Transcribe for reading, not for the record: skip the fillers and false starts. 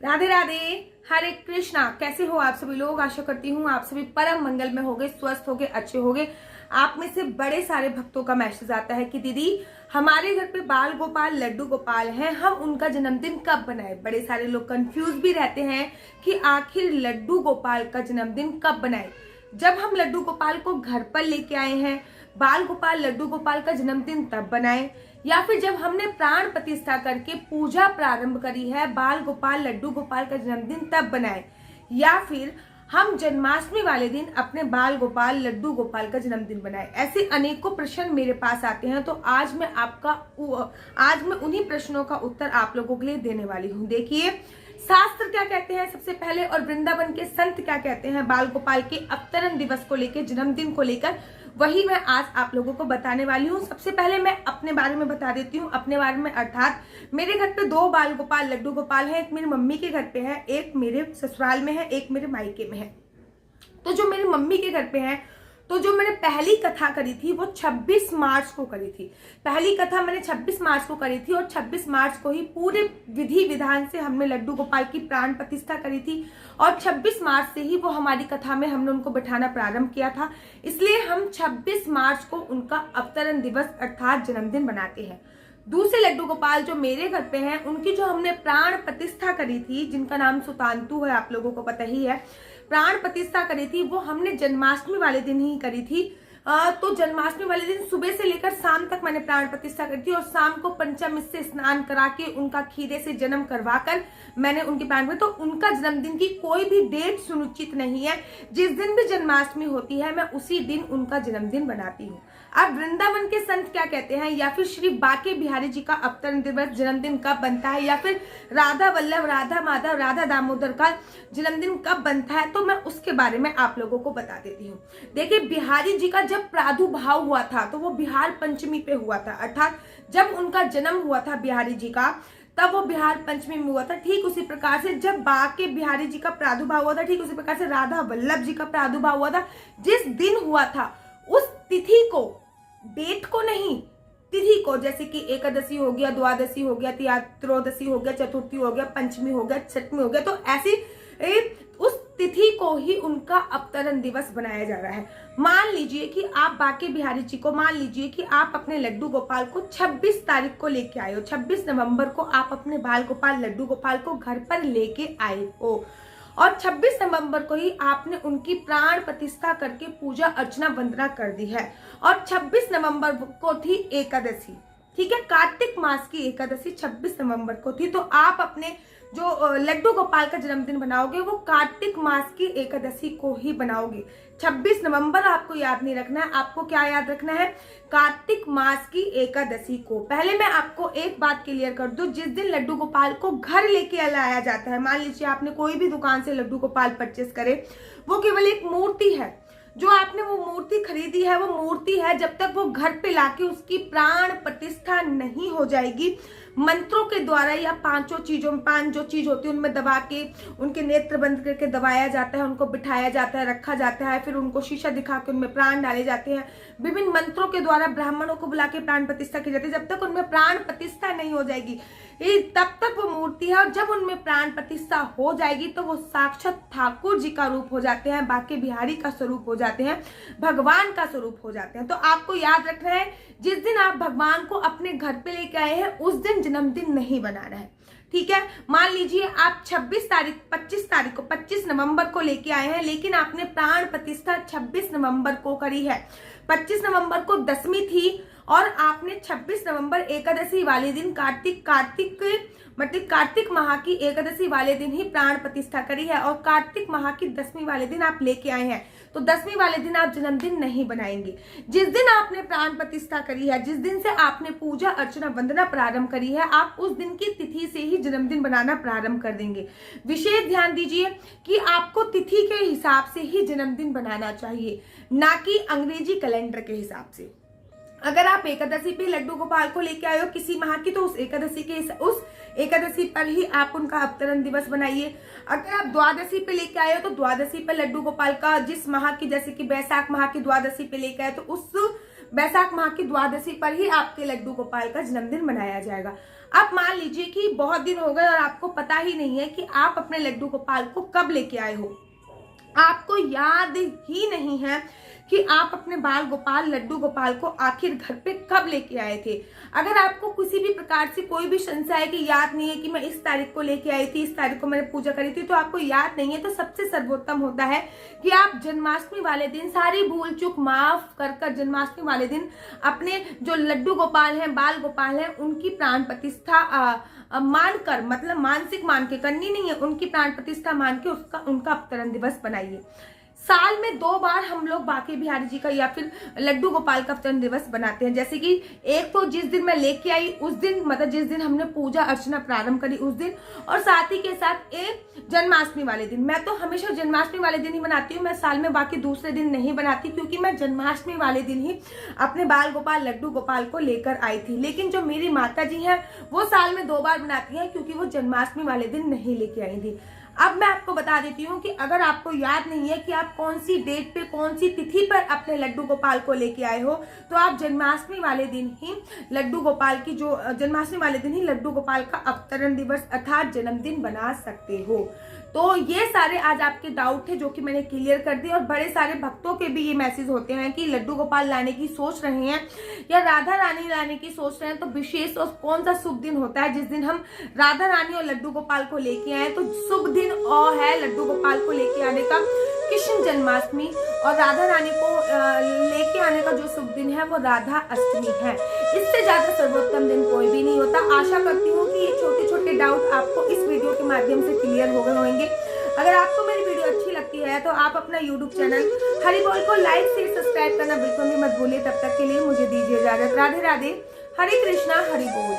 राधे राधे। हरे कृष्णा। कैसे हो आप सभी लोग? आशा करती हूँ आप सभी परम मंगल में होगे, स्वस्थ होगे, अच्छे होगे। आप में से बड़े सारे भक्तों का मैसेज आता है कि दीदी हमारे घर पे बाल गोपाल लड्डू गोपाल हैं, हम उनका जन्मदिन कब बनाए। बड़े सारे लोग कंफ्यूज भी रहते हैं कि आखिर लड्डू गोपाल का जन्मदिन कब बनाए। जब हम लड्डू गोपाल को घर पर लेके आए हैं, बाल गोपाल लड्डू गोपाल का जन्मदिन तब बनाए, या फिर जब हमने प्राण प्रतिष्ठा करके पूजा प्रारंभ करी है, बाल गोपाल लड्डू गोपाल का जन्मदिन तब बनाए, या फिर हम जन्माष्टमी वाले दिन अपने बाल गोपाल लड्डू गोपाल का जन्मदिन बनाए। ऐसे अनेकों प्रश्न मेरे पास आते हैं, तो आज मैं उन्हीं प्रश्नों का उत्तर आप लोगों के लिए देने वाली हूँ। देखिए शास्त्र क्या कहते हैं सबसे पहले, और वृंदावन के संत क्या कहते हैं बाल गोपाल के अवतरण दिवस को लेकर, जन्मदिन को लेकर, वही मैं आज आप लोगों को बताने वाली हूँ। सबसे पहले मैं अपने बारे में बता देती हूँ, अपने बारे में, अर्थात मेरे घर पे दो बाल गोपाल लड्डू गोपाल हैं। एक मेरी मम्मी के घर पे है, एक मेरे ससुराल में है, एक मेरे मायके में है। तो जो मेरी मम्मी के घर पे है, तो जो मैंने पहली कथा करी थी वो 26 मार्च को करी थी। पहली कथा मैंने 26 मार्च को करी थी, और 26 मार्च को ही पूरे विधि विधान से हमने लड्डू गोपाल की प्राण प्रतिष्ठा करी थी, और 26 मार्च से ही वो हमारी कथा में हमने उनको बिठाना प्रारंभ किया था। इसलिए हम 26 मार्च को उनका अवतरण दिवस अर्थात जन्मदिन बनाते हैं। दूसरे लड्डू गोपाल जो मेरे घर पे हैं, उनकी जो हमने प्राण प्रतिष्ठा करी थी, जिनका नाम सुतांतु है, आप लोगों को पता ही है, प्राण प्रतिष्ठा करी थी, वो हमने जन्माष्टमी वाले दिन ही करी थी। तो जन्माष्टमी वाले दिन सुबह से लेकर शाम तक मैंने प्राण प्रतिष्ठा करी थी, और शाम को पंचम से स्नान करा के उनका खीरे से जन्म करवाकर मैंने उनके प्राण, तो उनका जन्मदिन की कोई भी डेट सुनिश्चित नहीं है। जिस दिन भी जन्माष्टमी होती है मैं उसी दिन उनका जन्मदिन बनाती हूँ। अब वृंदावन के संत क्या कहते हैं, या फिर श्री बाके बिहारी जी का अवतरण दिवस जन्मदिन कब बनता है, या फिर राधा वल्लभ, राधा माधव, राधा दामोदर का जन्मदिन कब बनता है, तो मैं उसके बारे में आप लोगों को बता देती हूँ। देखिए बिहारी जी का जब प्रादुर्भाव हुआ था तो वो बिहार पंचमी पे हुआ था, अर्थात जब उनका जन्म हुआ था बिहारी जी का, तब वो बिहार पंचमी में हुआ था। ठीक उसी प्रकार से जब बाके बिहारी जी का प्रादुर्भाव हुआ था, ठीक उसी प्रकार से राधा वल्लभ जी का प्रादुर्भाव हुआ था। जिस दिन हुआ था उस तिथि को, डेट को नहीं, तिथि को, जैसे कि एकादशी हो गया, द्वादशी हो गया, त्रयोदशी हो गया, चतुर्थी हो गया, पंचमी हो गया, छठवीं हो गया, तो ऐसी उस तिथि को ही उनका अवतरण दिवस बनाया जा रहा है। मान लीजिए कि आप बाके बिहारी जी को, मान लीजिए कि आप अपने लड्डू गोपाल को 26 तारीख को लेके आए हो, 26 नवंबर को आप अपने बाल गोपाल लड्डू गोपाल को घर पर लेके आए हो, और 26 नवंबर को ही आपने उनकी प्राण प्रतिष्ठा करके पूजा अर्चना वंदना कर दी है, और 26 नवंबर को थी एकादशी, ठीक है, कार्तिक मास की एकादशी 26 नवंबर को थी। तो आप अपने जो लड्डू गोपाल का जन्मदिन बनाओगे वो कार्तिक मास की एकादशी को ही बनाओगे। 26 नवंबर आपको याद नहीं रखना है, आपको क्या याद रखना है, कार्तिक मास की एकादशी को। पहले मैं आपको एक बात क्लियर कर दूं, जिस दिन लड्डू गोपाल को घर लेके लाया जाता है, मान लीजिए आपने कोई भी दुकान से लड्डू गोपाल परचेस करे, वो केवल एक मूर्ति है। जो आपने वो मूर्ति खरीदी है वो मूर्ति है, जब तक वो घर पे लाके उसकी प्राण प्रतिष्ठा नहीं हो जाएगी, मंत्रों के द्वारा या पांच जो चीज होती है उनमें दबा के, उनके नेत्र बंद करके दबाया जाता है, उनको बिठाया जाता है, रखा जाता है, फिर उनको शीशा दिखा के उनमें प्राण डाले जाते हैं, विभिन्न मंत्रों के द्वारा ब्राह्मणों को बुला के प्राण प्रतिष्ठा की जाती है। जब तक उनमें प्राण प्रतिष्ठा नहीं हो जाएगी तब तक वो मूर्ति है, और जब उनमें प्राण प्रतिष्ठा हो जाएगी तो वो साक्षात ठाकुर जी का रूप हो जाते हैं, बाके बिहारी का स्वरूप हो जाते हैं, भगवान का स्वरूप हो जाते हैं। तो आपको याद रखना है, जिस दिन आप भगवान को अपने घर पे लेके आए हैं उस दिन जन्मदिन नहीं बनाना है, ठीक है। मान लीजिए आप 25 नवंबर को लेके आए हैं, लेकिन आपने प्राण प्रतिष्ठा 26 नवंबर को करी है। 25 नवंबर को दशमी थी, और आपने 26 नवंबर एकादशी वाले दिन कार्तिक माह की एकादशी वाले दिन ही प्राण प्रतिष्ठा करी है, और कार्तिक माह की दशमी वाले दिन आप लेके आए हैं, तो दशमी वाले दिन आप जन्मदिन नहीं बनाएंगे। जिस दिन आपने प्राण प्रतिष्ठा करी है, जिस दिन से आपने पूजा अर्चना वंदना प्रारंभ करी है, आप उस दिन की तिथि से ही जन्मदिन बनाना प्रारंभ कर देंगे। विशेष ध्यान दीजिए कि आपको तिथि के हिसाब से ही जन्मदिन बनाना चाहिए, ना कि अंग्रेजी कैलेंडर के हिसाब से। अगर आप एकादशी पे लड्डू गोपाल को लेके आए हो किसी माह की, तो उस एकादशी पर ही आप उनका अवतरण दिवस बनाइए। अगर आप द्वादशी पे लेके आए हो तो द्वादशी पे लड्डू गोपाल का, जिस माह की, जैसे कि बैसाख माह की द्वादशी पे लेके आए तो उस बैसाख माह की द्वादशी पर ही आपके लड्डू गोपाल का जन्मदिन मनाया जाएगा। अब मान लीजिए कि बहुत दिन हो गए और आपको पता ही नहीं है कि आप अपने लड्डू गोपाल को कब लेके आए हो, आपको याद ही नहीं है कि आप अपने बाल गोपाल लड्डू गोपाल को आखिर घर पे कब लेके आए थे। अगर आपको किसी भी प्रकार से कोई भी संशय है कि याद नहीं है कि मैं इस तारीख को लेके आई थी, इस तारीख को मैंने पूजा करी थी, तो आपको याद नहीं है, तो सबसे सर्वोत्तम होता है कि आप जन्माष्टमी वाले दिन सारी भूल चूक माफ कर जन्माष्टमी वाले दिन अपने जो लड्डू गोपाल हैं, बाल गोपाल हैं, उनकी प्राण प्रतिष्ठा मानकर, मतलब मानसिक मान के करनी नहीं है, उनकी प्राण प्रतिष्ठा मान के उनका अवतरण दिवस बनाइए। साल में 2 बार हम लोग बांके बिहारी जी का या फिर लड्डू गोपाल का अवतरण दिवस बनाते हैं। जैसे कि एक तो जिस दिन मैं लेके आई उस दिन, मतलब जिस दिन हमने पूजा अर्चना प्रारंभ करी उस दिन, और साथ ही के साथ एक जन्माष्टमी वाले दिन। मैं तो हमेशा जन्माष्टमी वाले दिन ही बनाती हूँ, मैं साल में बाकी दूसरे दिन नहीं बनाती, क्योंकि मैं जन्माष्टमी वाले दिन ही अपने बाल गोपाल लड्डू गोपाल को लेकर आई थी। लेकिन जो मेरी माता जी हैं वो साल में 2 बार बनाती हैं, क्योंकि वो जन्माष्टमी वाले दिन नहीं लेके आई थी। अब मैं आपको बता देती हूँ कि अगर आपको याद नहीं है कि आप कौन सी डेट पे, कौन सी तिथि पर अपने लड्डू गोपाल को लेके आए हो, तो आप जन्माष्टमी वाले दिन ही लड्डू गोपाल की जो जन्माष्टमी वाले दिन ही लड्डू गोपाल का अवतरण दिवस अर्थात जन्मदिन बना सकते हो। तो ये सारे आज आपके डाउट थे जो कि मैंने क्लियर कर दिए, और बड़े सारे भक्तों के भी ये मैसेज होते हैं कि लड्डू गोपाल लाने की सोच रहे हैं या राधा रानी लाने की सोच रहे हैं, तो विशेष और कौन सा शुभ दिन होता है जिस दिन हम राधा रानी और लड्डू गोपाल को लेके आए। तो शुभ दिन और है लड्डू गोपाल को लेके आने का कृष्ण जन्माष्टमी, और राधा रानी को लेके आने का जो शुभ दिन है वो राधा अष्टमी है। इससे ज्यादा सर्वोत्तम दिन कोई भी नहीं होता। आशा करती हूँ कि ये छोटे छोटे डाउट आपको इस वीडियो के माध्यम से क्लियर हो गए होंगे। अगर आपको मेरी वीडियो अच्छी लगती है तो आप अपना यूट्यूब चैनल हरि बोल को लाइक से सब्सक्राइब करना बिल्कुल भी मत भूलिए। तब तक के लिए मुझे दीजिए इजाजत। राधे राधे, हरे कृष्णा, हरि बोल।